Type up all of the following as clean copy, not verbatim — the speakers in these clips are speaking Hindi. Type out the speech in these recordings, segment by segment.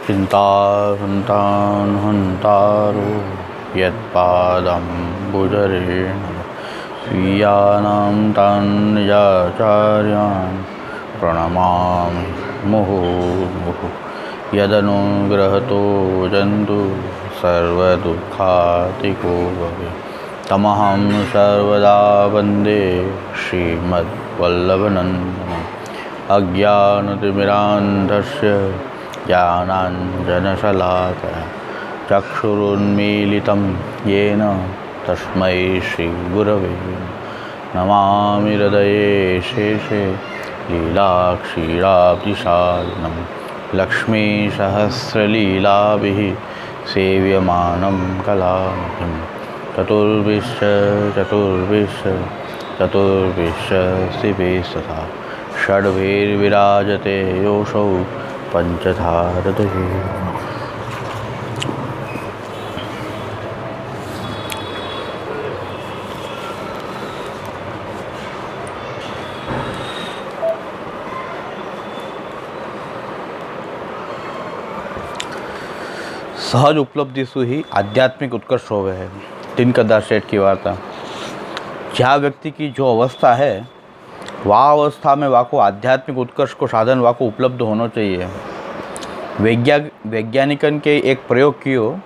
चिंतासंतान हंतारो यत्पादम्बुजरेण स्वीयानां तान् निजाचार्यान् प्रणमामि मुहुर्मुहुः। यदनुग्रहतो जन्तु सर्वदुःखातिको भवेत् तमहं सर्वदा वन्दे श्रीमद्वल्लभनन्दनम्। अज्ञानतिमिरान्धस्य ज्ञानाञ्जनशलाकया चक्षुरुन्मीलितं येन तस्मै श्रीगुरवे नमामि हृदये शेषे लीलाक्षीराब्धिशायिनं लक्ष्मीसहस्रलीलाभिः सेव्यमानं कलानिधिं चतुर्भिश्च शिवेस्तथा षड्भिर्विराजते योऽसौ पंचधारदे। सहज उपलब्धि सु ही आध्यात्मिक उत्कर्ष होवे है। दिनकर सेठ की वार्ता। जहाँ व्यक्ति की जो अवस्था है वह अवस्था में वाको आध्यात्मिक उत्कर्ष को साधन वाको उपलब्ध होना चाहिए। वैज्ञानिकन के एक प्रयोग कियो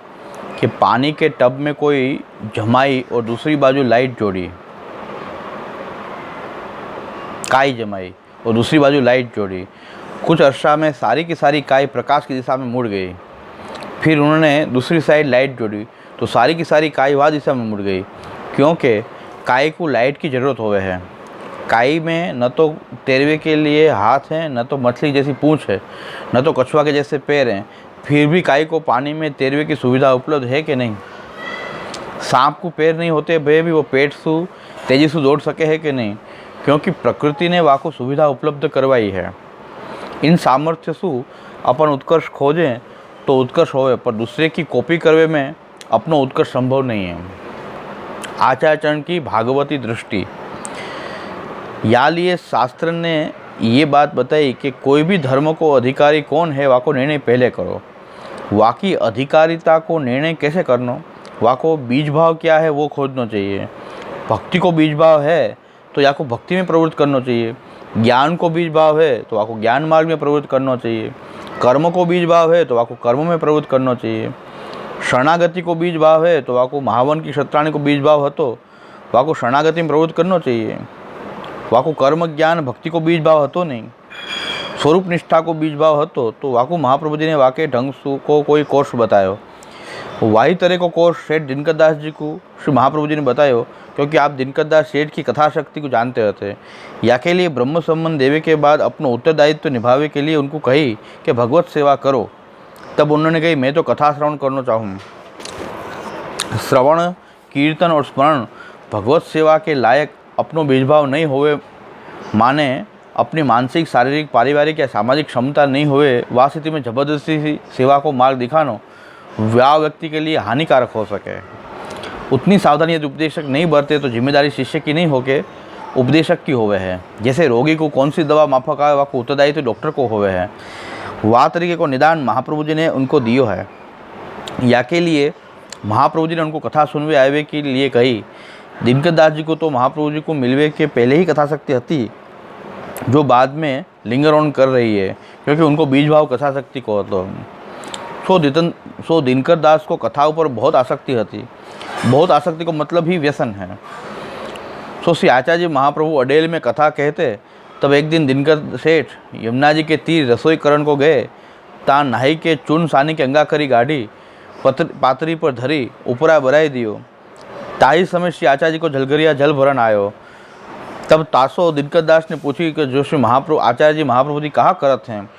कि पानी के टब में कोई जमाई और दूसरी बाजू लाइट जोड़ी, काई जमाई और दूसरी बाजू लाइट जोड़ी। कुछ अर्सा में सारी की सारी काई प्रकाश की दिशा में मुड़ गई। फिर उन्होंने दूसरी साइड लाइट जोड़ी तो सारी की सारी काई वह दिशा में मुड़ गई, क्योंकि काई को लाइट की ज़रूरत होवे है। काई में न तो तैरवे के लिए हाथ हैं, न तो मछली जैसी पूंछ है, न तो कछुआ के जैसे पैर हैं। फिर भी काई को पानी में तैरवे की सुविधा उपलब्ध है कि नहीं? सांप को पैर नहीं होते भले भी वो पेट से तेजी से दौड़ सके है कि नहीं? क्योंकि प्रकृति ने वाको सुविधा उपलब्ध करवाई है। इन सामर्थ्य से अपन उत्कर्ष खोजें तो उत्कर्ष होवे, पर दूसरे की कॉपी करवे में अपना उत्कर्ष संभव नहीं है। आचार्यचरण की भागवती दृष्टि। या लिए शास्त्र ने ये बात बताई कि कोई भी धर्म को अधिकारी कौन है वाको निर्णय पहले करो। वाकी अधिकारिता को निर्णय कैसे करना, वाको बीज भाव क्या है वो खोजना चाहिए। भक्ति को बीज भाव है तो या को भक्ति में प्रवृत्त करना चाहिए। ज्ञान को बीज भाव है तो वाको ज्ञान मार्ग में प्रवृत्त करना चाहिए। कर्म को बीज भाव है तो वाको कर्म में प्रवृत्त करना चाहिए। शरणागति को बीज भाव है तो वाको महावन की क्षत्राणी को बीज भाव हतो वाको शरणागति में प्रवृत्त करना चाहिए। वाको कर्म ज्ञान भक्ति को बीज भाव हतो नहीं, स्वरूप निष्ठा को बीज भाव हतो तो वाको महाप्रभु जी ने वाके ढंग को कोई कोर्स बतायो। वही तरह को कोर्स सेठ दिनकर दास जी को श्री महाप्रभु जी ने बतायो, क्योंकि आप दिनकर दास सेठ की कथा शक्ति को जानते थे। या के लिए ब्रह्म संबंध देवे के बाद अपना उत्तरदायित्व निभावे के लिए उनको कही कि भगवत सेवा करो। तब उन्होंने कही मैं तो कथा श्रवण करना चाहूँ। श्रवण कीर्तन और स्मरण भगवत सेवा के लायक अपनो बीजभाव नहीं होवे, माने अपनी मानसिक शारीरिक पारिवारिक या सामाजिक क्षमता नहीं होवे, वह स्थिति में जबरदस्ती सेवा को मार्ग दिखाना वह व्यक्ति के लिए हानिकारक हो सके। उतनी सावधानी यदि उपदेशक नहीं बरते तो जिम्मेदारी शिष्य की नहीं होके उपदेशक की होवे है। जैसे रोगी को कौन सी दवा माफक आए वह को उत्तरदायी तो डॉक्टर को होवे है, वह तरीके को निदान महाप्रभु जी ने उनको दियो है। या के लिए महाप्रभु जी ने उनको कथा सुनवे आवे के लिए कही। दिनकर दास जी को तो महाप्रभु जी को मिलवे के पहले ही कथा शक्ति थी, जो बाद में लिंगर ऑन कर रही है, क्योंकि उनको बीज भाव कथा शक्ति को હતો। सो दिनकर दास को कथा ऊपर बहुत आसक्ति थी। बहुत आसक्ति को मतलब ही व्यसन है। सो श्री आचार्य महाप्रभु अडेल में कथा कहते, तब एक दिन दिनकर सेठ यमुना जी के तीर रसोई करण को गए। ता नहाई के चून सानी के अंगा करी गाड़ी पातरी पर धरी उपरा बराई दियो। ताही समय श्री आचार्य को जलगरिया जल भरन आयो। तब तासो दिनकर दास ने पूछी कि जो श्री महाप्रभु आचार्य जी महाप्रभु जी कहाँ करत हैं।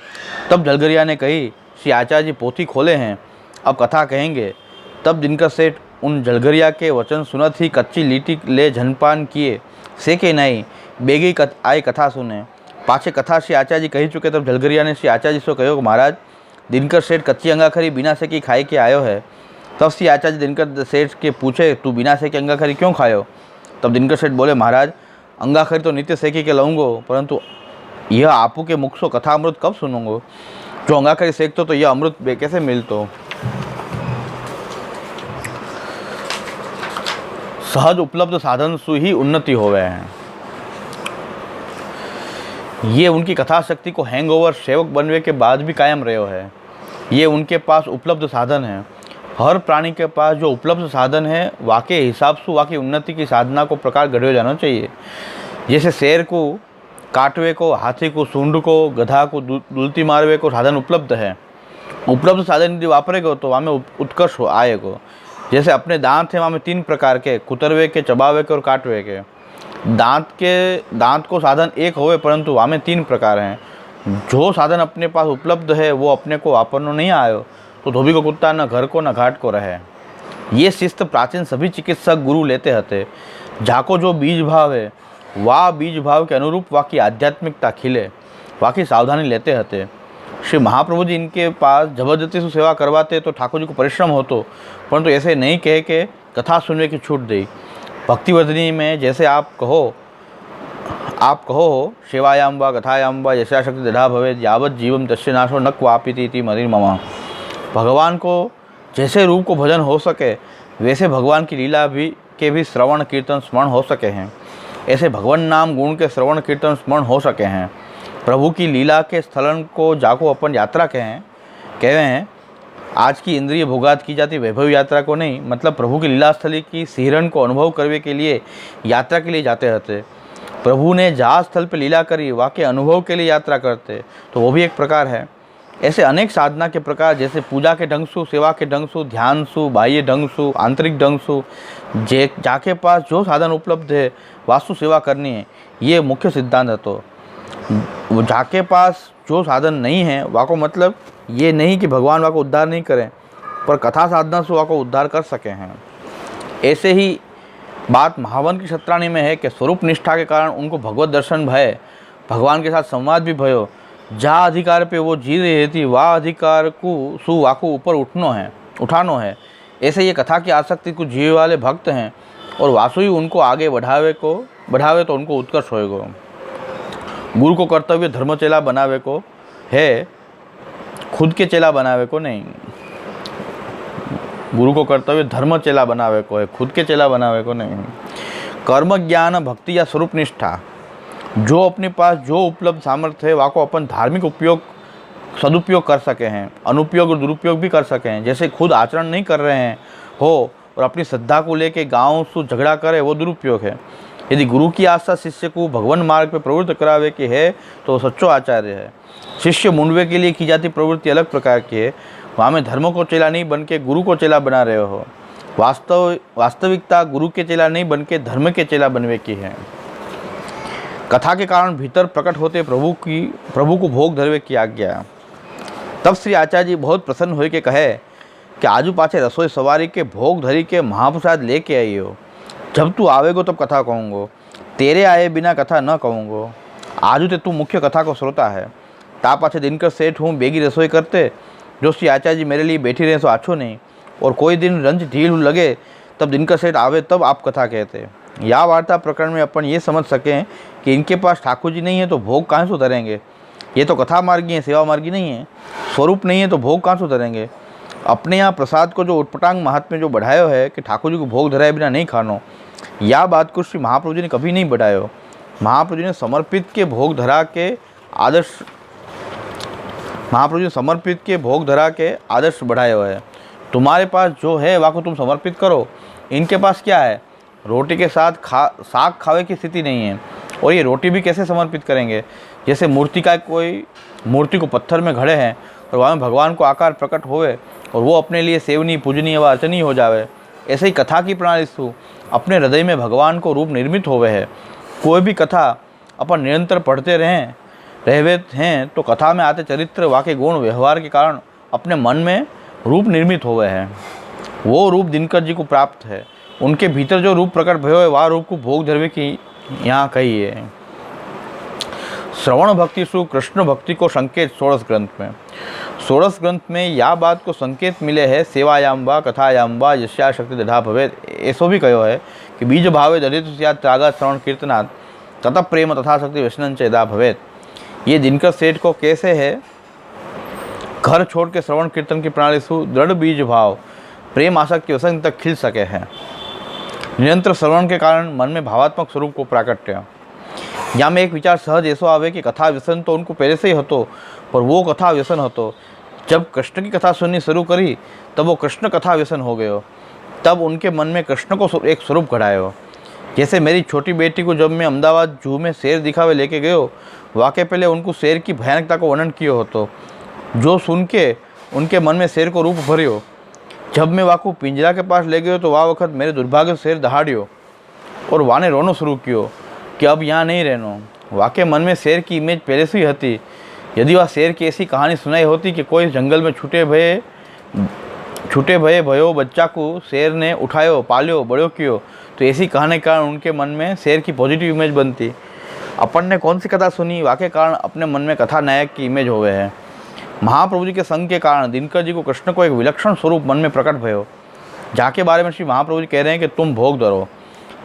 तब जलगरिया ने कही श्री आचार्य जी पोथी खोले हैं, अब कथा कहेंगे। तब दिनकर सेठ उन जलगरिया के वचन सुनत ही कच्ची लीटी ले झनपान किए, से के नहीं बेगी आई कथा सुने। पाछे कथा श्री आचार्य जी कही चुके। तब जलगरिया ने श्री आचार्य जी से कहो कि महाराज दिनकर सेठ कच्ची अंगाखरी बिना से की खाई के आयो है। तब श्री आचार्य दिनकर सेठ के पूछे तू बिना से की अंगाखरी क्यों खायो। तब दिनकर सेठ बोले महाराज अंगाखरी तो नित्य सेकी के लाऊंगो, परंतु यह आपू के मुख सो कथा अमृत कब सुनूंगो, जो अंगा कर सेकतो तो यह अमृत बे कैसे मिलतो। सहज उपलब्ध साधन सु ही उन्नति हो गए हैं। ये उनकी कथा शक्ति को हैंगओवर सेवक बनने के बाद भी कायम रहे है। ये उनके पास उपलब्ध साधन है। हर प्राणी के पास जो उपलब्ध साधन है वाके हिसाब से वाकी उन्नति की साधना को प्रकार गढ़ियो जाना चाहिए। जैसे शेर को, काटवे को, हाथी को, सूंड को, गधा को दुलती मारवे को साधन उपलब्ध है। उपलब्ध साधन यदि वापरेगो तो वहाँ में उत्कर्ष आएगो। जैसे अपने दांत हैं वहाँ में 3 प्रकार के, कुतरवे के, चबावे के और काटवे के। दांत को साधन एक होवे परंतु वहाँ में 3 प्रकार हैं। जो साधन अपने पास उपलब्ध है वो अपने को वापरनो नहीं आयो तो धोबी को कुत्ता न घर को न घाट को रहे। ये शिस्त प्राचीन सभी चिकित्सक गुरु लेते हते। जाको जो बीज भाव है वाह बीज भाव के अनुरूप वाकी आध्यात्मिकता खिले, वाकी सावधानी लेते हते। श्री महाप्रभु जी इनके पास जबरदस्ती से सेवा करवाते तो ठाकुर जी को परिश्रम होतो, परंतु ऐसे नहीं कह के कथा सुनने की छूट दी। भक्तिवर्धिनी में जैसे आप कहो सेवायाम व कथायाम व यशाशक्ति दधा भवे यावत जीवम तस्य नाशो न क्वापिति मदिर ममा। भगवान को जैसे रूप को भजन हो सके वैसे भगवान की लीला भी श्रवण कीर्तन स्मरण हो सके हैं। ऐसे भगवान नाम गुण के श्रवण कीर्तन स्मरण हो सके हैं। प्रभु की लीला के स्थलन को जाको अपन यात्रा कहवे हैं। आज की इंद्रिय भोगात की जाती वैभव यात्रा को नहीं, मतलब प्रभु की लीला स्थली की सिहरन को अनुभव करने के लिए यात्रा के लिए जाते रहते। प्रभु ने जहाँ स्थल पर लीला करी वहाँ के अनुभव के लिए यात्रा करते तो वो भी एक प्रकार है। ऐसे अनेक साधना के प्रकार जैसे पूजा के ढंग सु, सेवा के ढंग सु, ध्यान सु, बाह्य ढंग सु, आंतरिक ढंग सु, जाके पास जो साधन उपलब्ध है वास्तु सेवा करनी है, ये मुख्य सिद्धांत है। तो जाके पास जो साधन नहीं है वहाँ को मतलब ये नहीं कि भगवान वहाँ को उद्धार नहीं करें, पर कथा साधना से वहाँ को उद्धार कर सके हैं। ऐसे ही बात महावन की क्षत्राणी में है कि स्वरूप निष्ठा के कारण उनको भगवत दर्शन भय, भगवान के साथ संवाद भी भयो। जहाँ अधिकार पे वो जी रही थी वह अधिकार को वाको ऊपर उठानो है। ऐसे ये कथा की आसक्ति कुछ जीव वाले भक्त हैं और वासु ही उनको आगे बढ़ावे तो उनको उत्कर्ष होएगो। गुरु को कर्तव्य धर्म चेला बनावे को है, खुद के चेला बनावे को नहीं। गुरु को कर्तव्य धर्म चेला बनावे को है, खुद के चेला बनावे को नहीं। कर्म ज्ञान भक्ति या स्वरूप निष्ठा, जो अपने पास जो उपलब्ध सामर्थ्य है वहाँ को अपन धार्मिक सदुपयोग कर सके हैं, अनुपयोग और दुरुपयोग भी कर सके हैं। जैसे खुद आचरण नहीं कर रहे हैं हो और अपनी श्रद्धा को लेके गाँव से झगड़ा करे वो दुरुपयोग है। यदि गुरु की आस्था शिष्य को भगवान मार्ग पर प्रवृत्त करावे की है तो सच्चो आचार्य है। शिष्य मुंडवे के लिए की जाती प्रवृत्ति अलग प्रकार की है, वहाँ में धर्म को चेला नहीं बन के गुरु को चेला बना रहे हो। वास्तविकता गुरु के चेला नहीं बन के धर्म के चेला बनवे की है। कथा के कारण भीतर प्रकट होते प्रभु को भोग धरवे की आज्ञा। तब श्री आचार्य जी बहुत प्रसन्न होकर कहे कि आजू पाछे रसोई सवारी के भोग धरी के महाप्रसाद लेके आई हो। जब तू आवेगो तब कथा कहूँगो, तेरे आए बिना कथा न कहूँगो। आजू ते तू मुख्य कथा को श्रोता है। ता पाछे दिनकर सेठ हूँ बेगी रसोई करते, जो श्री आचार्य जी मेरे लिए बैठी रहे तो अच्छो नहीं। और कोई दिन रंज ढील लगे तब दिनकर सेठ आवे तब आप कथा कहते। या वार्ता प्रकरण में अपन ये समझ सकें कि इनके पास ठाकुर जी नहीं है तो भोग कहाँ से धरेंगे। ये तो कथा मार्गी है, सेवा मार्गी नहीं है। स्वरूप नहीं है तो भोग कहाँ से धरेंगे। अपने यहाँ प्रसाद को जो उटपटांग महात्म्य जो बढ़ायो है कि ठाकुर जी को भोग धराए बिना नहीं खानो, या बात को श्री महाप्रभु जी ने कभी नहीं बढ़ायो। महाप्रभु जी ने समर्पित के भोग धरा के आदर्श बढ़ायो है। तुम्हारे पास जो है वह को तुम समर्पित करो। इनके पास क्या है, रोटी के साथ साग खावे की स्थिति नहीं है, और ये रोटी भी कैसे समर्पित करेंगे। जैसे कोई मूर्ति को पत्थर में घड़े हैं और वहाँ में भगवान को आकार प्रकट होवे और वो अपने लिए सेवनी पूजनीय व अर्चनीय हो जावे। ऐसे ही कथा की प्रणाली से अपने हृदय में भगवान को रूप निर्मित होवे है। कोई भी कथा अपन निरंतर पढ़ते रहवे हैं तो कथा में आते चरित्र वाके गुण व्यवहार के कारण अपने मन में रूप निर्मित होवे हैं। वो रूप दिनकर जी को प्राप्त है। उनके भीतर जो रूप प्रकट भयो है वह रूप को भोग धरवे की यहाँ कही है। श्रवण भक्ति सु कृष्ण भक्ति को संकेत षोड़श ग्रंथ में यह बात को संकेत मिले है, सेवायाम वा कथायाम वा यस्या शक्ति दधा भवेत। ऐसो भी कहो है कि बीज भावे दलित त्यागा श्रवण कीर्तनात् ततः प्रेम तथा शक्ति व्यसनं च यदा भवेत। ये दिनकर सेठ को कैसे है घर छोड़ के श्रवण कीर्तन की प्रणाली सु दृढ़ बीज भाव प्रेम आसक्ति वसंत तक खिल सके हैं। निरंतर श्रवण के कारण मन में भावात्मक स्वरूप को प्राकट्य। यहाँ में एक विचार सहज ऐसो आवे कि कथा व्यसन तो उनको पहले से ही હતો, पर वो कथा व्यसन હતો। जब कृष्ण की कथा सुननी शुरू करी तब वो कृष्ण कथा व्यसन हो गयो। तब उनके मन में कृष्ण को एक स्वरूप घड़ायो। जैसे मेरी छोटी बेटी को जब मैं अहमदाबाद जू में शेर दिखावे लेके गयो, वाकई पहले उनको शेर की भयानकता को वर्णन कियो હતો, जो सुन के उनके मन में शेर को रूप भर्यो। जब मैं वाकू पिंजरा के पास ले गयो तो वह वक्त मेरे दुर्भाग्य शेर दहाड़ियो और वाने रोनो शुरू कियो कि अब यहाँ नहीं रहनो। वाकई मन में शेर की इमेज पहले से ही थी। यदि वह शेर की ऐसी कहानी सुनाई होती कि कोई जंगल में छूटे भये भयो बच्चा को शेर ने उठायो पालियो बड़ो कियो, तो ऐसी कहानी के कारण उनके मन में शेर की पॉजिटिव इमेज बनती। अपन ने कौन सी कथा सुनी, वाकई कारण अपने मन में कथा नायक की इमेज होवे है। महाप्रभु जी के संग के कारण दिनकर जी को कृष्ण को एक विलक्षण स्वरूप मन में प्रकट भयो, जाके बारे में श्री महाप्रभु जी कह रहे हैं कि तुम भोग धरो।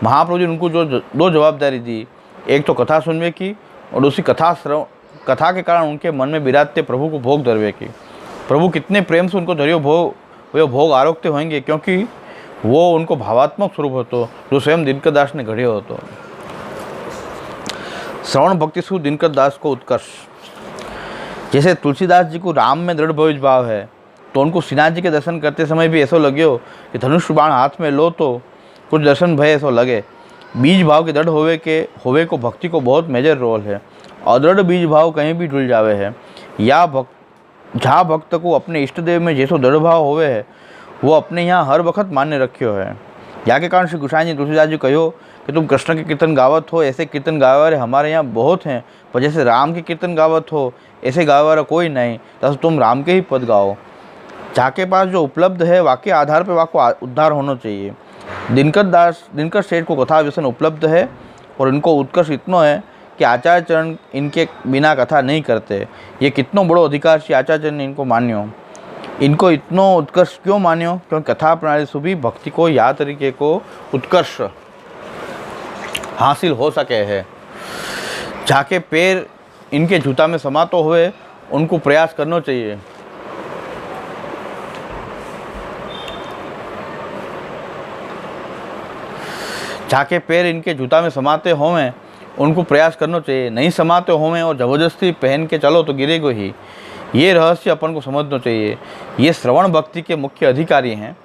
महाप्रभु जी उनको जो दो जवाबदारी दी, एक तो कथा सुनने की और दूसरी कथा के कारण उनके मन में विराजते प्रभु को भोग धरवे की। प्रभु कितने प्रेम से उनको धरियो भोग आरोग्य होंगे, क्योंकि वो उनको भावात्मक स्वरूप होतो जो स्वयं दिनकर दास ने घड़ियो होतो। श्रवण भक्ति सु दिनकर दास को उत्कर्ष। जैसे तुलसीदास जी को राम में दृढ़ भविष्य भाव है, तो उनको श्रीनाथ जी के दर्शन करते समय भी ऐसा लग्यो कि धनुष बाण हाथ में लो तो कुछ दर्शन भय ऐसा लगे। बीज भाव के दृढ़ होवे को भक्ति को बहुत मेजर रोल है। अदृढ़ बीज भाव कहीं भी डुल जावे है। या जहाँ भक्त को अपने इष्ट देव में जैसो दृढ़ भाव होवे है, वो अपने यहाँ हर वक्त मान्य रखियो है। या के कारण श्री गोसाई जी तुलसीदास जी कहो कि तुम कृष्ण के कीर्तन गावत हो, ऐसे कीर्तन गावे वाले हमारे यहाँ बहुत हैं, पर जैसे राम के कीर्तन गावत हो ऐसे गावे वाला कोई नहीं, तो तुम राम के ही पद गाओ। जाके पास जो उपलब्ध है वाके आधार पर वाको उद्धार होना चाहिए। दिनकर सेठ को कथा व्यसन उपलब्ध है और इनको उत्कर्ष इतना है कि आचार्य चरण इनके बिना कथा नहीं करते। ये कितनो बड़ो अधिकार श्री आचार्य चरण ने इनको मान्यो। इनको इतनो उत्कर्ष क्यों मान्यो? क्योंकि कथा प्रणाली से भी भक्ति को या तरीके को उत्कर्ष हासिल हो सके है। जाके पैर इनके जूता में समातो हुए उनको प्रयास करना चाहिए। जाके पैर इनके जूता में समाते होवें उनको प्रयास करना चाहिए। नहीं समाते होवें और ज़बरदस्ती पहन के चलो तो गिरेगो ही। ये रहस्य अपन को समझना चाहिए। ये श्रवण भक्ति के मुख्य अधिकारी हैं।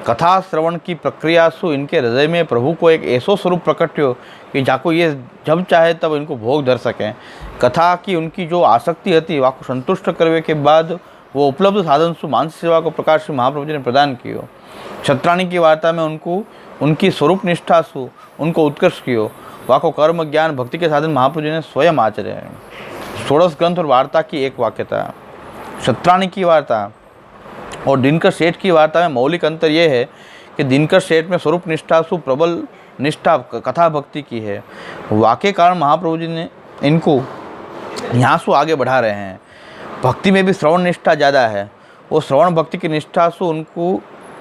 कथा श्रवण की प्रक्रिया से इनके हृदय में प्रभु को एक ऐसो स्वरूप प्रकट हो कि जाको ये जब चाहे तब इनको भोग धर सकें। कथा की उनकी जो आसक्ति थी वह को संतुष्ट करने के बाद वो उपलब्ध साधन से मानसिक सेवा को प्रकाश श्री महाप्रभु जी ने प्रदान किया। छत्राणी की वार्ता में उनको उनकी स्वरूप निष्ठा से उनको उत्कर्ष किया। वाको कर्म ज्ञान भक्ति के साधन महाप्रभु जी ने स्वयं आचरे हैं। 16 ग्रंथ और वार्ता की एक वाक्यता। छत्राणी की वार्ता और दिनकर सेठ की वार्ता में मौलिक अंतर यह है कि दिनकर सेठ में स्वरूप निष्ठा सु प्रबल निष्ठा कथा भक्ति की है। वाक्य कारण महाप्रभु जी ने इनको यहाँ से आगे बढ़ा रहे हैं। भक्ति में भी श्रवण निष्ठा ज़्यादा है। वो श्रवण भक्ति की निष्ठा से उनको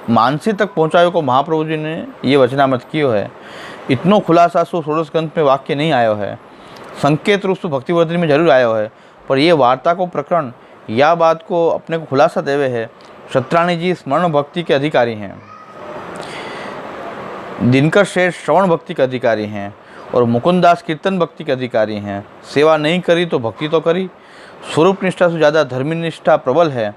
मानसी तक पहुँचायो को महाप्रभु जी ने ये वचनामत कियो है। इतनो खुलासा सु 16 ग्रंथ में वाक्य नहीं आयो है। संकेत रूप से भक्तिवर्धनी में जरूर आयो है, पर यह वार्ता को प्रकरण या बात को अपने को खुलासा देवे है। छत्राणी जी स्मरण भक्ति के अधिकारी हैं। दिनकर सेठ श्रवण भक्ति के अधिकारी हैं और मुकुंदास कीर्तन भक्ति के अधिकारी हैं। सेवा नहीं करी तो भक्ति तो करी। स्वरूप निष्ठा से ज़्यादा धर्मी निष्ठा प्रबल है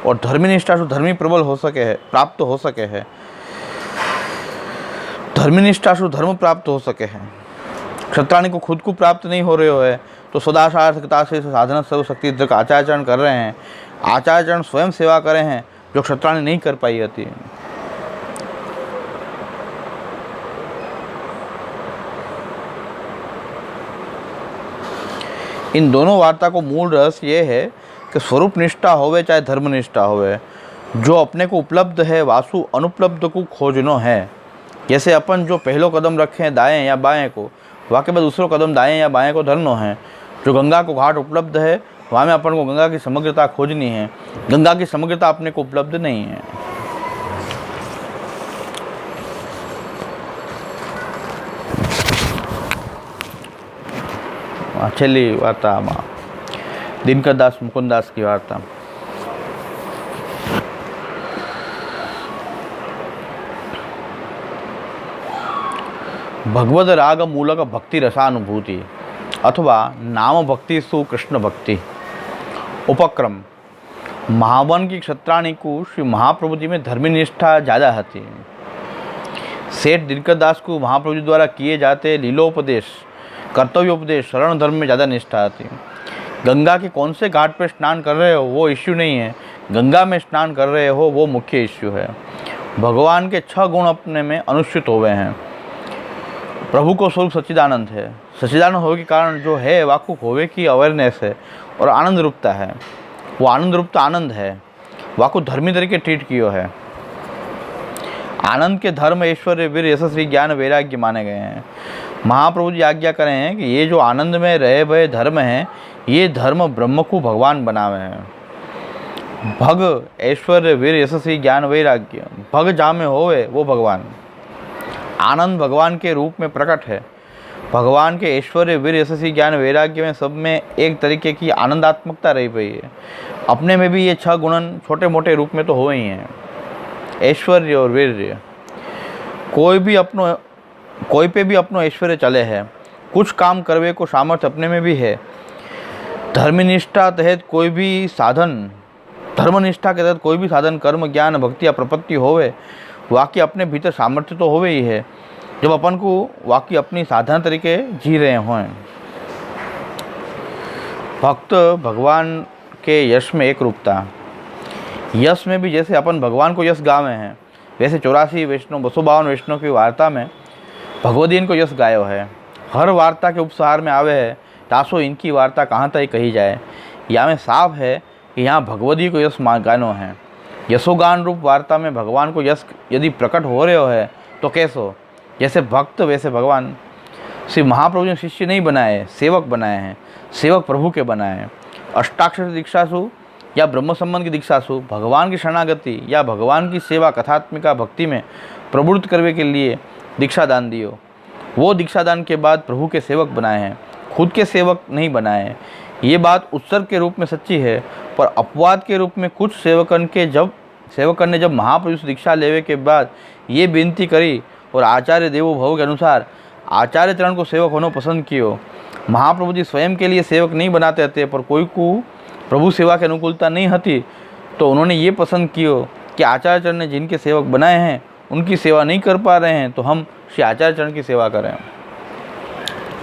और धर्मी निष्ठा से धर्मी प्रबल हो सके है, प्राप्त हो सके है। धर्मी निष्ठा से धर्म प्राप्त हो सके है। छत्राणी को खुद को प्राप्त नहीं हो रहे है तो सदाचारकता से साधना सर्वशक्ति तक आचार्यचरण कर रहे हैं। आचार्यचरण स्वयं सेवा करे हैं जो छत्राणी नहीं कर पाई थी। इन दोनों वार्ता को मूल रहस्य ये है कि स्वरूप निष्ठा होवे चाहे धर्म निष्ठा होवे, जो अपने को उपलब्ध है वासु अनुपलब्ध को खोजनो है। जैसे अपन जो पहलो कदम रखें दाएं या बाएं को, वाकई में दूसरो कदम दाएं या बाएं को धरनो है। जो गंगा को घाट उपलब्ध है वहाँ में अपन को गंगा की समग्रता खोजनी है। गंगा की समग्रता अपने को उपलब्ध नहीं है। छेल्ली वार्तामां दिनकर दास मुकुंद दास की वार्ता। भगवद राग मूलक भक्ति रसानुभूति अथवा नाम भक्ति सु कृष्ण भक्ति। उपक्रम। महावन की क्षत्राणी को श्री महाप्रभु जी में धर्मी निष्ठा ज़्यादा थी। सेठ दिनकर दास को महाप्रभु जी द्वारा किए जाते लीलोपदेश, कर्तव्योपदेश, शरण धर्म में ज़्यादा निष्ठा थी। गंगा के कौन से घाट पर स्नान कर रहे हो वो इश्यू नहीं है, गंगा में स्नान कर रहे हो वो मुख्य इश्यू है। भगवान के 6 गुण अपने में अनुष्ठित हो गए हैं। प्रभु को स्वरूप सच्चिदानंद है। सच्चिदानंद होने के कारण जो है वाकुफ होवे की अवेयरनेस है और आनंद रूपता है। वो आनंद रूपता आनंद है, वाकु धर्मी तरीके ट्रीट कियो है। आनंद के धर्म ऐश्वर्य वीर यशस्वी ज्ञान वैराग्य माने गए हैं। महाप्रभु जी आज्ञा करें हैं कि ये जो आनंद में रहे भय धर्म हैं, ये धर्म ब्रह्म को भगवान बनावे हैं। भग ऐश्वर्य वीर यशस्वी ज्ञान वैराग्य, भग जहाँ में होवे वो भगवान। आनंद भगवान के रूप में प्रकट है। भगवान के ऐश्वर्य वीर यशस्वी ज्ञान वैराग्य में सब में एक तरीके की आनंदात्मकता रही पई है। अपने में भी ये 6 गुणन छोटे मोटे रूप में तो हो ही हैं, ऐश्वर्य और वीर्य। कोई पे भी अपनो ऐश्वर्य चले है, कुछ काम करवे को सामर्थ्य अपने में भी है। धर्मनिष्ठा तहत कोई भी साधन, धर्मनिष्ठा के तहत कोई भी साधन, कर्म, ज्ञान, भक्ति या प्रपत्ति होवे, वाकई अपने भीतर सामर्थ्य तो होवे ही है, जब अपन को वाकई अपनी साधना तरीके जी रहे हों। भक्त भगवान के यश में एक रूपता। यश में भी जैसे अपन भगवान को यश गावे हैं, वैसे 84 वैष्णव 252 वैष्णव की वार्ता में भगवदीन को यश गायो है। हर वार्ता के उपसार में आवे है तासो इनकी वार्ता कहाँ तक कही जाए। यहाँ में साफ है कि यहाँ भगवदी को यश गानो है। यशोगान रूप वार्ता में भगवान को यश यदि प्रकट हो रहे हो है तो कैसो, जैसे भक्त वैसे भगवान। श्री महाप्रभु ने शिष्य नहीं बनाए, सेवक बनाए हैं। सेवक प्रभु के बनाए हैं। अष्टाक्षर दीक्षासु या ब्रह्म संबंध की दीक्षासु भगवान की शरणागति या भगवान की सेवा कथात्मिका भक्ति में प्रवृत्त करने के लिए दीक्षा दान दियो। वो दीक्षा दान के बाद प्रभु के सेवक बनाए हैं, खुद के सेवक नहीं बनाए हैं। ये बात उत्सर्ग के रूप में सच्ची है, पर अपवाद के रूप में कुछ सेवकन ने जब महाप्रभु से दीक्षा लेवे के बाद ये विनती करी और आचार्य देवो भव के अनुसार आचार्य चरण को सेवक होना पसंद कियो। महाप्रभु जी स्वयं के लिए सेवक नहीं बनाते थे, पर कोई को प्रभु सेवा की अनुकूलता नहीं होती तो उन्होंने ये पसंद कियो कि आचार्य चरण ने जिनके सेवक बनाए हैं उनकी सेवा नहीं कर पा रहे हैं तो हम श्री आचार्य चरण की सेवा करें।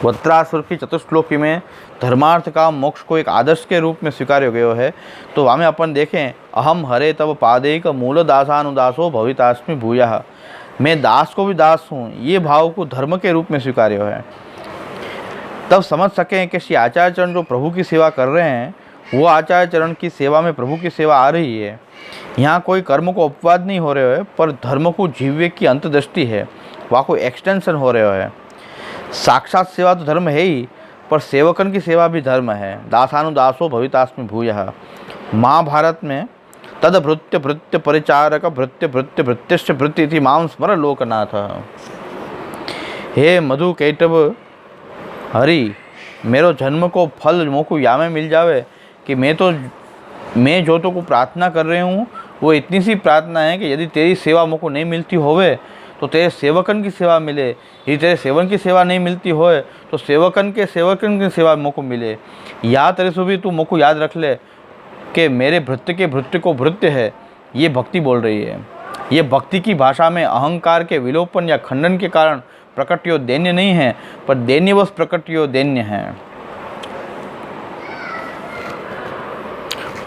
वत्रासुर की चतुश्लोकी में धर्मार्थ का मोक्ष को एक आदर्श के रूप में स्वीकार्य गयो है। तो वहाँ में अपन देखें, अहम हरे तब पादेक मूल दासानुदासो भवितास्मि भूयः, मैं दास को भी दास हूँ, ये भाव को धर्म के रूप में स्वीकार्य है। तब समझ सकें कि श्री आचार्य चरण जो प्रभु की सेवा कर रहे हैं वो आचार्य चरण की सेवा में प्रभु की सेवा आ रही है। यहाँ कोई कर्म को अपवाद नहीं हो रहे हो, पर धर्म को जीव्य की अंतदृष्टि है, वहाँ कोई एक्सटेंशन हो रहे है। साक्षात सेवा तो धर्म है ही, पर सेवकन की सेवा भी धर्म है। दासानुदासो भवितास्मि भूयः। महाभारत में तद भृत्य भृत्य परिचारक भृत्य भृत्य भृत्यश्च भृत्य थी मां स्मर लोकनाथ। हे मधु कैटव हरि, मेरो जन्म को फल मोको या में मिल जावे कि मैं जो तो को प्रार्थना कर रही हूँ वो इतनी सी प्रार्थना है कि यदि तेरी सेवा मोको नहीं मिलती होवे तो तेरे सेवकन की सेवा मिले, यदि तेरे सेवन की सेवा नहीं मिलती होए तो सेवकन की सेवा मोको मिले। या तेरे से भी तू मोको याद रख ले कि मेरे भृत्य के भृत्य को भृत्य है। ये भक्ति बोल रही है। ये भक्ति की भाषा में अहंकार के विलोपन या खंडन के कारण प्रकटियो दैन्य नहीं है, पर दैन्यवश प्रकटियो दैन्य है।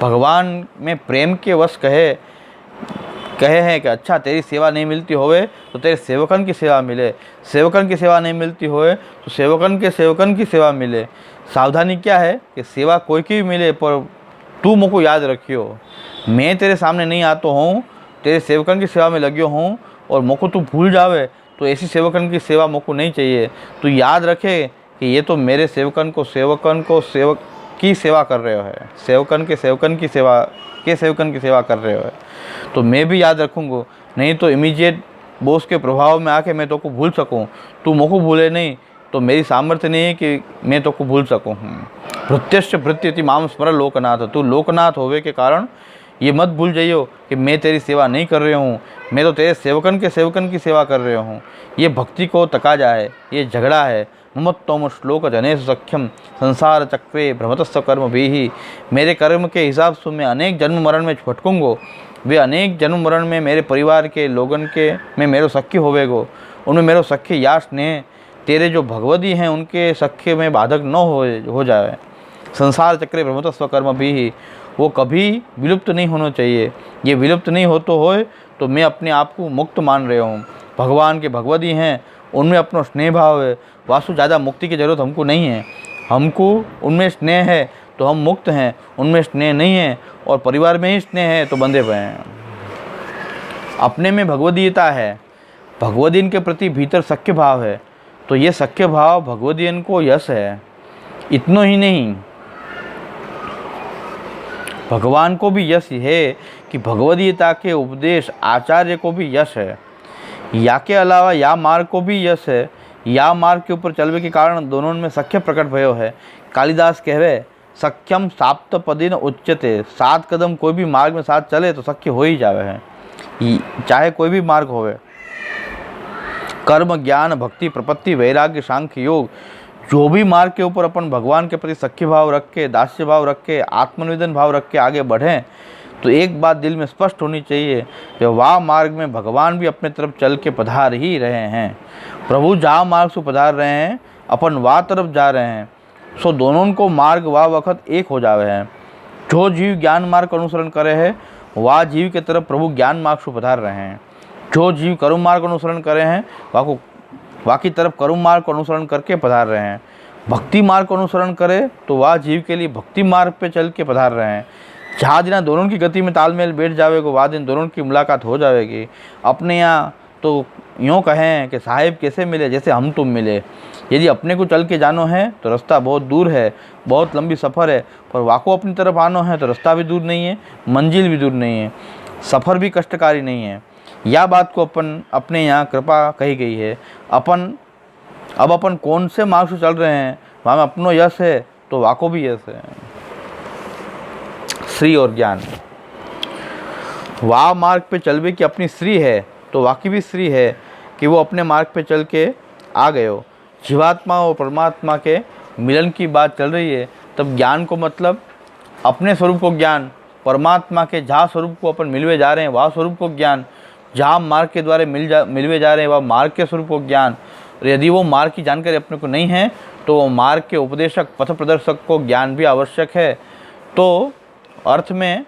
भगवान में प्रेम के वश कहे हैं कि अच्छा तेरी सेवा नहीं मिलती होवे तो तेरे सेवकन की सेवा मिले, सेवकन की सेवा नहीं मिलती होवे तो सेवकन की सेवा मिले। सावधानी क्या है कि सेवा कोई की भी मिले, पर तू मुझको याद रखियो मैं तेरे सामने नहीं आता हूँ, तेरे सेवकन की सेवा में लग्यो हूँ और मुझको तू भूल जावे तो ऐसी सेवकन की सेवा मुझको नहीं चाहिए। तू याद रखे कि ये तो मेरे सेवकन सेवक की सेवा कर रहे हो है, सेवकन की सेवा कर रहे हो है, तो मैं भी याद रखूँगा। नहीं तो इमीडिएट बोस के प्रभाव में आके मैं तो को भूल सकूँ, तू मुझको भूले नहीं तो मेरी सामर्थ्य नहीं है कि मैं तो को भूल सकूँ। भृत्यश्च भृत्यति माम स्मर लोकनाथ। तू लोकनाथ होवे के कारण ये मत भूल जाइयो कि मैं तेरी सेवा नहीं कर रहा हूँ, मैं तो तेरे सेवकन की सेवा कर रहा हूँ। ये भक्ति को तकाजा है, ये झगड़ा है। ममत्तोम श्लोक जनेश सख्यम संसार चक्रे भ्रमतस्व कर्म भी। मेरे कर्म के हिसाब से मैं अनेक जन्म मरण में भटकूंगो, वे अनेक जन्म मरण में मेरे परिवार के लोगन के में मेरो सख्य होवेगो, उनमें मेरो सख्य या स्नेह तेरे जो भगवती हैं उनके सख्य में बाधक न हो जाए। संसार चक्रे भ्रमतस्व कर्म भी, वो कभी विलुप्त नहीं होना चाहिए। ये विलुप्त नहीं हो तो मैं अपने आप को मुक्त मान रहा हूँ। भगवान के भगवती हैं, उनमें अपना स्नेह भाव है। वास्तु ज़्यादा मुक्ति की ज़रूरत हमको नहीं है। हमको उनमें स्नेह है तो हम मुक्त हैं, उनमें स्नेह नहीं है और परिवार में ही स्नेह है तो बंधे हुए हैं। अपने में भगवदीयता है, भगवदीन के प्रति भीतर सख्य भाव है, तो ये सख्य भाव भगवदीन को यश है। इतना ही नहीं, भगवान को भी यश है कि भगवदीयता के उपदेश आचार्य को भी यश है। या के अलावा या मार्ग को भी यश है। या मार्ग के ऊपर चलवे के कारण दोनों में सख्य प्रकट भयो है। कालिदास कहवे सख्यम साप्त पदिन उच्यते। 7 कदम कोई भी मार्ग में साथ चले तो सख्य हो ही जावे है, चाहे कोई भी मार्ग होवे। कर्म ज्ञान भक्ति प्रपत्ति वैराग्य सांख्य योग, जो भी मार्ग के ऊपर अपन भगवान के प्रति सख्य भाव रख के, दास्य भाव रख के, आत्मनिवेदन भाव रख के आगे बढ़ें तो एक बात दिल में स्पष्ट होनी चाहिए कि वह मार्ग में भगवान भी अपने तरफ चल के पधार ही रहे हैं। प्रभु जहाँ मार्ग से पधार रहे हैं, अपन वह तरफ जा रहे हैं। सो दोनों को मार्ग वह वक्त एक हो जावे हैं। जो जीव ज्ञान मार्ग का अनुसरण करे है, वह जीव के तरफ प्रभु ज्ञान मार्ग से पधार रहे हैं। जो जीव कर्म मार्ग का अनुसरण करे हैं, वह की तरफ कर्म मार्ग का अनुसरण करके पधार रहे हैं। भक्ति मार्ग का अनुसरण करे तो वह जीव के लिए भक्ति मार्ग पे चल के पधार रहे हैं। जहाँ दिन दोनों की गति में तालमेल बैठ जाएगा, वह दिन दोनों की मुलाकात हो जाएगी। अपने यहाँ तो यूँ कहें कि साहिब कैसे मिले, जैसे हम तुम मिले। यदि अपने को चल के जानो है तो रास्ता बहुत दूर है, बहुत लंबी सफ़र है, पर वाको अपनी तरफ आनो है तो रास्ता भी दूर नहीं है, मंजिल भी दूर नहीं है, सफ़र भी कष्टकारी नहीं है। यह बात को अपने यहाँ कृपा कही गई है। अब अपन कौन से मार्ग से चल रहे हैं, वहाँ में अपनो यश है तो वाको भी यश है। श्री और ज्ञान, वाह मार्ग पे चलवे की अपनी श्री है तो वाकी भी श्री है कि वो अपने मार्ग पे चल के आ गए हो। जीवात्मा और परमात्मा के मिलन की बात चल रही है, तब ज्ञान को मतलब अपने स्वरूप को ज्ञान, परमात्मा के जहाँ स्वरूप को अपन मिलवे जा रहे हैं वह स्वरूप को ज्ञान, जहाँ मार्ग के द्वारा मिलवे जा रहे हैं वह मार्ग के स्वरूप को ज्ञान। और यदि वो मार्ग की जानकारी अपने को नहीं है तो वो मार्ग के उपदेशक पथ प्रदर्शक को ज्ञान भी आवश्यक है। तो अर्थ में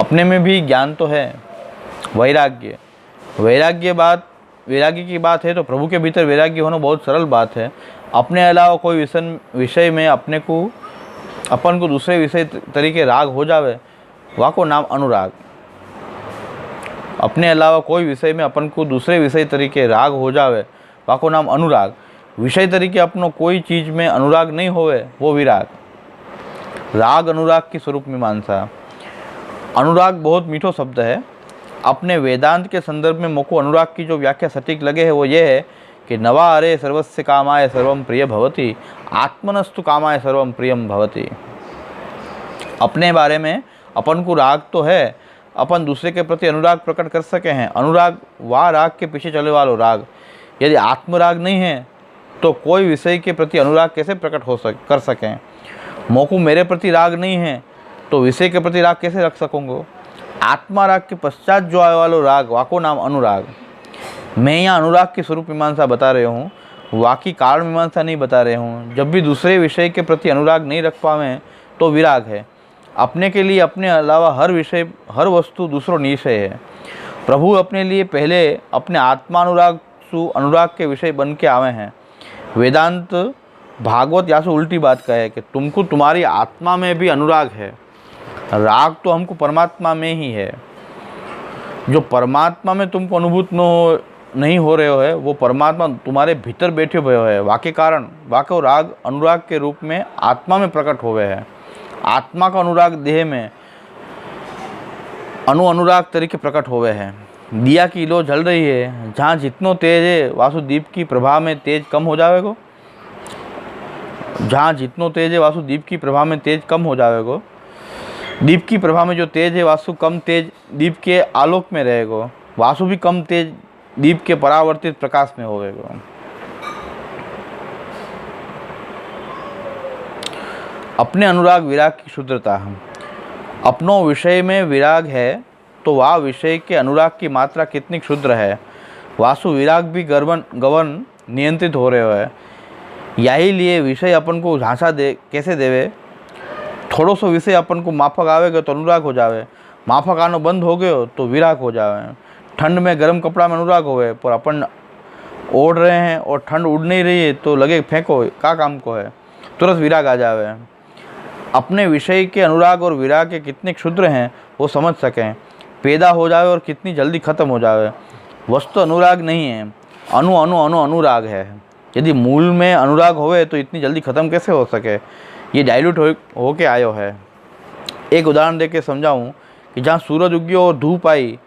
अपने में भी ज्ञान तो है। वैराग्य की बात है तो प्रभु के भीतर वैराग्य होना बहुत सरल बात है। अपने अलावा कोई विषय में अपन को दूसरे विषय तरीके राग हो जावे, वह को नाम अनुराग। अपने अलावा कोई विषय में अपन को दूसरे विषय तरीके राग हो जावे, वह को नाम अनुराग। विषय तरीके अपनो कोई चीज़ में अनुराग नहीं होवे, वो विराग। राग अनुराग की स्वरूप मीमांसा। अनुराग बहुत मीठो शब्द है। अपने वेदांत के संदर्भ में मोको अनुराग की जो व्याख्या सटीक लगे है वो ये है कि नवा अरे सर्वस्य कामाय सर्वम प्रिय भवति, आत्मनस्तु कामाय सर्वम प्रियम भवति। अपने बारे में अपन को राग तो है, अपन दूसरे के प्रति अनुराग प्रकट कर सके हैं। अनुराग वह राग के पीछे चले वालो राग। यदि आत्मराग नहीं है तो कोई विषय के प्रति अनुराग कैसे प्रकट कर सकें। मोको मेरे प्रति राग नहीं है तो विषय के प्रति राग कैसे रख सकूँगा। आत्मा राग के पश्चात जो आए वालो राग, वाको नाम अनुराग। मैं यहाँ अनुराग की स्वरूप मीमांसा बता रहे हूँ, वाकी कारण मीमांसा नहीं बता रहे हूँ। जब भी दूसरे विषय के प्रति अनुराग नहीं रख पावें तो विराग है। अपने के लिए अपने अलावा हर विषय हर वस्तु दूसरो निश्चय है। प्रभु अपने लिए पहले अपने आत्मानुराग अनुराग के विषय बन के आवे हैं। वेदांत भागवत या से उल्टी बात कहे कि तुमको तुम्हारी आत्मा में भी अनुराग है। राग तो हमको परमात्मा में ही है। जो परमात्मा में तुमको अनुभूत नहीं हो रहे हो है, वो परमात्मा तुम्हारे भीतर बैठे हुए है। वाके कारण वाके राग अनुराग के रूप में आत्मा में प्रकट हुए हैं। आत्मा का अनुराग देह में अनुराग तरीके प्रकट हुए हैं। दिया की लो जल रही है, जहाँ जितनो तेज है वासुदीप की प्रभा में तेज कम हो जाएगा। जहाँ जितनो तेज है वासु दीप की प्रभा में तेज कम हो जाएगो। दीप की प्रभा में जो तेज है वासु कम तेज दीप के आलोक में रहेगो। वासु भी कम तेज दीप के परावर्तित प्रकाश में होवेगो। अपने अनुराग विराग की शुद्धता। अपनों विषय में विराग है तो वह विषय के अनुराग की मात्रा कितनी क्षुद्र है। वासु विराग भी गवन नियंत्रित हो रहे है। यही लिए विषय अपन को झांसा दे कैसे देवे। थोड़ो सो विषय अपन को माफक आवेगा तो अनुराग हो जावे, माफक आनो बंद हो गयो तो विराग हो जावे। ठंड में गर्म कपड़ा में अनुराग होवे, पर अपन ओढ़ रहे हैं और ठंड उड़ नहीं रही है तो लगे फेंको का काम को है, तुरंत विराग आ जावे। अपने विषय के अनुराग और विराग के कितने क्षुद्र हैं वो समझ सकें, पैदा हो जावे और कितनी जल्दी खत्म हो जावे। वस्तु अनुराग नहीं है, अनु अनु अनु अनुराग है। यदि मूल में अनुराग होवे तो इतनी जल्दी ख़त्म कैसे हो सके। ये डाइल्यूट हो के आयो है। एक उदाहरण दे के समझाऊँ कि जहाँ सूरज उगियो और धूप आई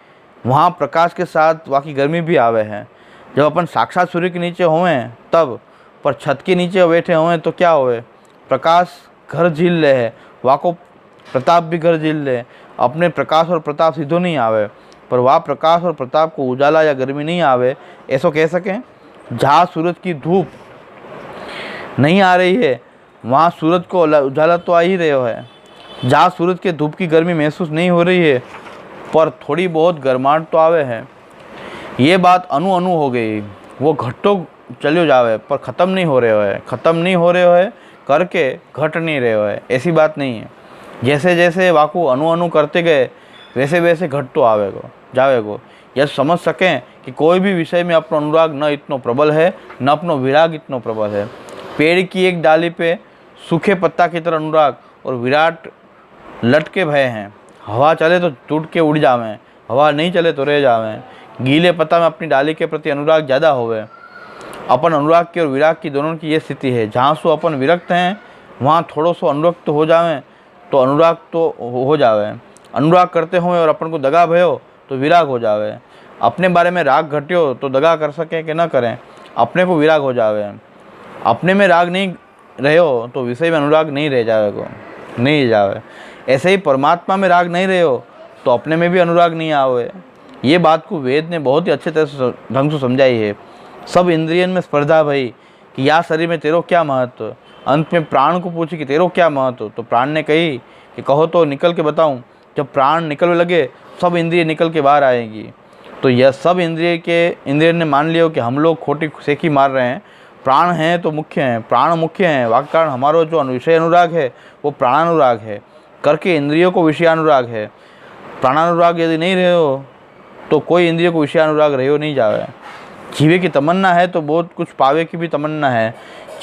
वहाँ प्रकाश के साथ वाकई गर्मी भी आवे है। जब अपन साक्षात सूर्य के नीचे होवें तब, पर छत के नीचे बैठे होवें तो क्या होवे, प्रकाश घर झील ले है, वाको प्रताप भी घर झील ले। अपने प्रकाश और प्रताप सीधो नहीं आवे, पर वह प्रकाश और प्रताप को उजाला या गर्मी नहीं आवे ऐसा कह सकें। जहाँ सूरज की धूप नहीं आ रही है वहाँ सूरज को उजाला तो आ ही रहा है। जहाँ सूरज के धूप की गर्मी महसूस नहीं हो रही है पर थोड़ी बहुत गर्माहट तो आवे है। ये बात अनु अनु हो गई। वो घटो चलो जावे पर ख़त्म नहीं हो रहे है, ख़त्म नहीं हो रहे है करके घट नहीं रहे है, ऐसी बात नहीं है। जैसे जैसे वाकू अनु अनु करते गए वैसे वैसे घट तो आवेगो जावेगो। यह समझ सकें कि कोई भी विषय में अपना अनुराग न इतना प्रबल है न अपना विराग इतना प्रबल है। पेड़ की एक डाली पे सूखे पत्ता की तरह अनुराग और विराट लटके भय हैं। हवा चले तो टूट के उड़ जावें, हवा नहीं चले तो रह जावें। गीले पत्ता में अपनी डाली के प्रति अनुराग ज़्यादा होवे। अपन अनुराग की और विराग की दोनों की ये स्थिति है। जहाँ सो अपन विरक्त हैं वहाँ थोड़ो सो अनुरक्त हो जावें तो अनुराग तो हो जावे। अनुराग करते हुए और अपन को दगा भयो तो विराग हो जावे। अपने बारे में राग घटियो तो दगा कर सकें कि न करें, अपने को विराग हो जावे। अपने में राग नहीं रहो तो विषय में अनुराग नहीं रह जावे नहीं जावे। ऐसे ही परमात्मा में राग नहीं रहो तो अपने में भी अनुराग नहीं आवे। ये बात को वेद ने बहुत ही अच्छे तरह से ढंग से समझाई है। सब इंद्रियन में स्पर्धा भई कि या शरीर में तेरो क्या महत्व। अंत में प्राण को पूछी कि तेरो क्या महत्व, तो प्राण ने कही कि कहो तो निकल के बताऊं। जब प्राण निकलने लगे सब इंद्रिय निकल के बाहर आएगी। तो यह सब इंद्रिय ने मान लिया कि हम लोग खोटी सेखी मार रहे हैं। प्राण हैं तो मुख्य हैं, प्राण मुख्य हैं। वाक्य कारण हमारा जो विषय अनुराग है वो प्राणानुराग है, करके इंद्रियों को विषयानुराग है। प्राणानुराग यदि नहीं रहे हो तो कोई इंद्रियों को विषयानुराग रहे हो नहीं जावे। जीवे की तमन्ना है तो बहुत कुछ पावे की भी तमन्ना है।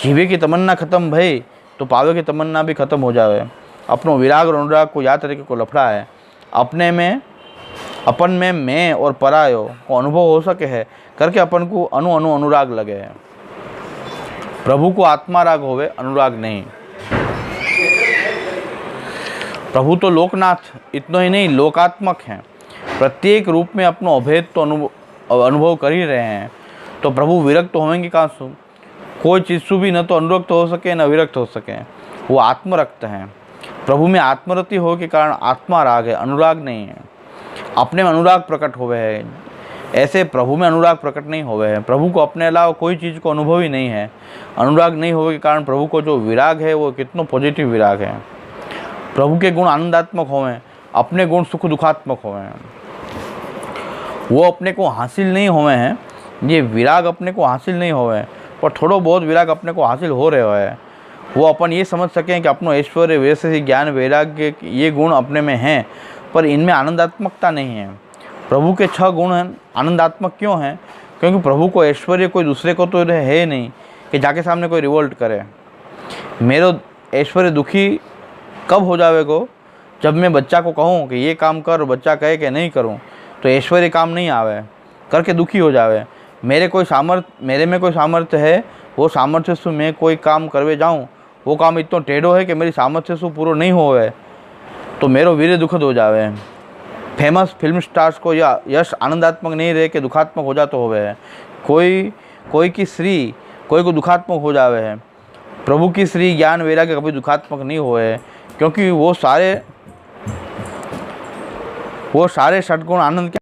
जीवे की तमन्ना खत्म भई तो पावे की तमन्ना भी खत्म हो जावे। अपनों विराग और अनुराग को याद तरीके को लफड़ा है। अपने में अपन में मैं और परायो को अनुभव हो सके है करके अपन को अनु अनु अनुराग लगे है। प्रभु को आत्मा राग होवे, अनुराग नहीं। प्रभु तो लोकनाथ इतना ही नहीं लोकात्मक हैं। प्रत्येक रूप में अपना अभेद तो अनुभव कर ही रहे हैं। तो प्रभु विरक्त तो होंगे कहाँ सु। कोई चीज़ सु भी न तो अनुरक्त हो सके न विरक्त हो सके, वो आत्मरक्त हैं। प्रभु में आत्मरति हो के कारण आत्मा राग है, अनुराग नहीं है। अपने में अनुराग प्रकट होवे है, ऐसे प्रभु में अनुराग प्रकट नहीं होवे है। प्रभु को अपने अलावा कोई चीज़ को अनुभव ही नहीं है। अनुराग नहीं होने के कारण प्रभु को जो विराग है वो कितना पॉजिटिव विराग है। प्रभु के गुण आनंदात्मक होवें, अपने गुण सुख दुखात्मक होवें। वो अपने को हासिल नहीं हुए हैं। ये विराग अपने को हासिल नहीं हुए पर थोड़ो बहुत विराग अपने को हासिल हो रहे है। वो अपन ये समझ सकें कि अपनो ऐश्वर्य वैसे ही ज्ञान वैराग्य ये गुण अपने में हैं पर इनमें आनंदात्मकता नहीं है। प्रभु के 6 गुण हैं, आनंदात्मक क्यों हैं? क्योंकि प्रभु को ऐश्वर्य कोई दूसरे को तो है नहीं कि जाके सामने कोई रिवोल्ट करे। मेरो ऐश्वर्य दुखी कब हो जावेगो? जब मैं बच्चा को कहूँ कि ये काम कर, बच्चा कहे कि नहीं करूँ तो ऐश्वर्य काम नहीं आवे, करके दुखी हो जावे। मेरे में कोई सामर्थ्य है, वो सामर्थ्य से मैं कोई काम करवे जाऊँ, वो काम इतना टेढ़ो है कि मेरी सामर्थ्य से पूरा नहीं होवे तो मेरो वीर्य दुखद हो जावे। फेमस फिल्म स्टार्स को या यश आनंदात्मक नहीं रहे कि दुखात्मक हो जाते होवे है। कोई की श्री कोई को दुखात्मक हो जावे है। प्रभु की श्री ज्ञान वैराग्य कभी दुखात्मक नहीं हुए, क्योंकि वो सारे षटगुण आनंद के